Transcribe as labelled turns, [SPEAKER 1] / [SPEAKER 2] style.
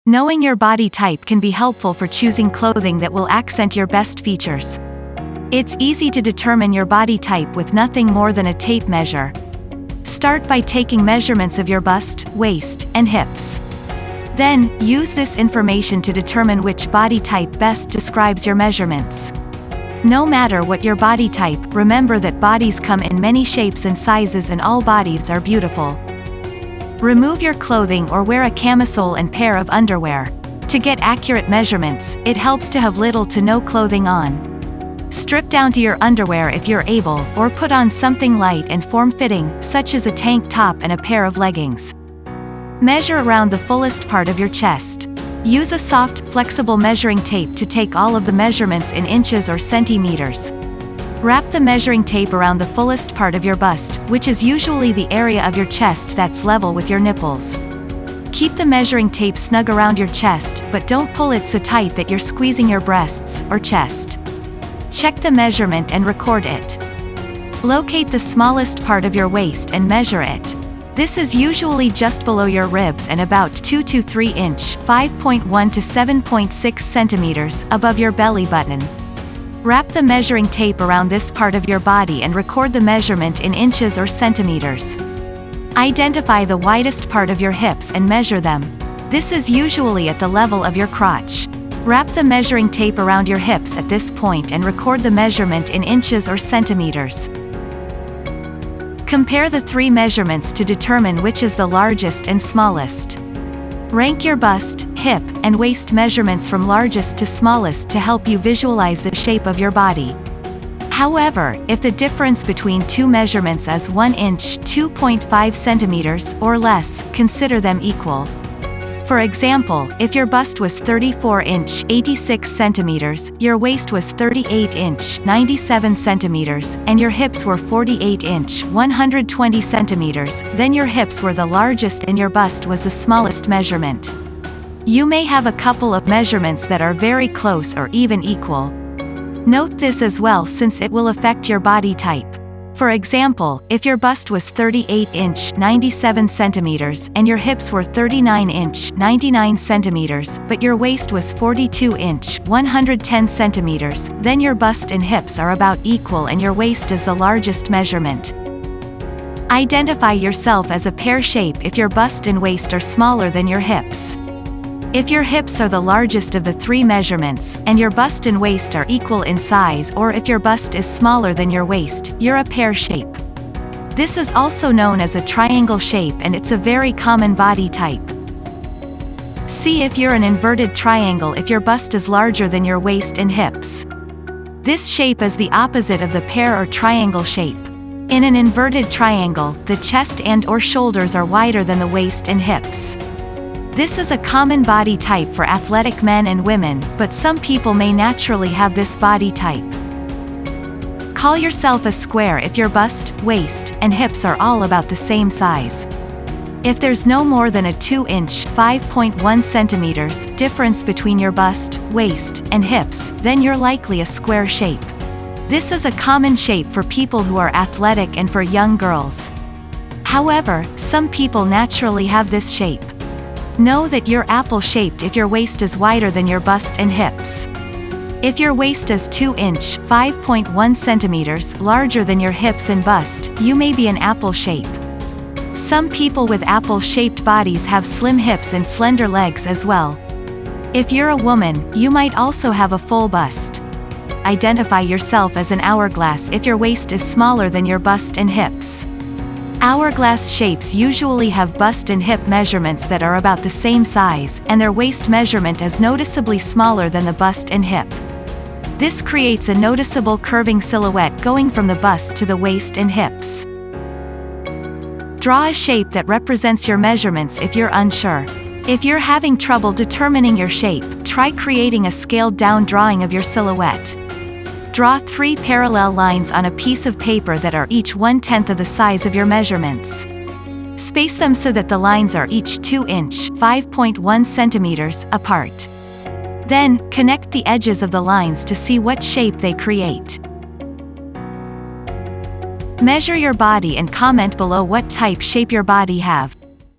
[SPEAKER 1] Knowing your body type can be helpful for choosing clothing that will accent your best features. It's easy to determine your body type with nothing more than a tape measure. Start by taking measurements of your bust, waist, and hips. Then, use this information to determine which body type best describes your measurements. No matter what your body type, remember that bodies come in many shapes and sizes and all bodies are beautiful. Remove your clothing or wear a camisole and pair of underwear. To get accurate measurements, it helps to have little to no clothing on. Strip down to your underwear if you're able, or put on something light and form-fitting, such as a tank top and a pair of leggings. Measure around the fullest part of your chest. Use a soft, flexible measuring tape to take all of the measurements in inches or centimeters. Wrap the measuring tape around the fullest part of your bust, which is usually the area of your chest that's level with your nipples. Keep the measuring tape snug around your chest, but don't pull it so tight that you're squeezing your breasts or chest. Check the measurement and record it. Locate the smallest part of your waist and measure it. This is usually just below your ribs and about 2 to 3 inch (5.1 to 7.6 centimeters) above your belly button. Wrap the measuring tape around this part of your body and record the measurement in inches or centimeters. Identify the widest part of your hips and measure them. This is usually at the level of your crotch. Wrap the measuring tape around your hips at this point and record the measurement in inches or centimeters. Compare the three measurements to determine which is the largest and smallest. Rank your bust, hip, and waist measurements from largest to smallest to help you visualize the shape of your body. However, if the difference between two measurements is 1 inch (2.5 centimeters) or less, consider them equal. For example, if your bust was 34 inch (86 centimeters), your waist was 38 inch (97 centimeters), and your hips were 48 inch (120 centimeters), then your hips were the largest and your bust was the smallest measurement. You may have a couple of measurements that are very close or even equal. Note this as well since it will affect your body type. For example, if your bust was 38 inch (97 centimeters) and your hips were 39 inch (99 centimeters), but your waist was 42 inch (110 centimeters), then your bust and hips are about equal and your waist is the largest measurement. Identify yourself as a pear shape if your bust and waist are smaller than your hips. If your hips are the largest of the three measurements, and your bust and waist are equal in size, or if your bust is smaller than your waist, you're a pear shape. This is also known as a triangle shape and it's a very common body type. See if you're an inverted triangle if your bust is larger than your waist and hips. This shape is the opposite of the pear or triangle shape. In an inverted triangle, the chest and/or shoulders are wider than the waist and hips. This is a common body type for athletic men and women, but some people may naturally have this body type. Call yourself a square if your bust, waist, and hips are all about the same size. If there's no more than a 2 inch (5.1 centimeters) difference between your bust, waist, and hips, then you're likely a square shape. This is a common shape for people who are athletic and for young girls. However, some people naturally have this shape. Know that you're apple-shaped if your waist is wider than your bust and hips. If your waist is 2 inch (5.1 centimeters) larger than your hips and bust, you may be an apple shape. Some people with apple-shaped bodies have slim hips and slender legs as well. If you're a woman, you might also have a full bust. Identify yourself as an hourglass if your waist is smaller than your bust and hips. Hourglass shapes usually have bust and hip measurements that are about the same size, and their waist measurement is noticeably smaller than the bust and hip. This creates a noticeable curving silhouette going from the bust to the waist and hips. Draw a shape that represents your measurements if you're unsure. If you're having trouble determining your shape, try creating a scaled-down drawing of your silhouette. Draw 3 parallel lines on a piece of paper that are each 1/10 of the size of your measurements. Space them so that the lines are each 2 inch (5.1 centimeters) apart. Then, connect the edges of the lines to see what shape they create. Measure your body and comment below what type shape your body have.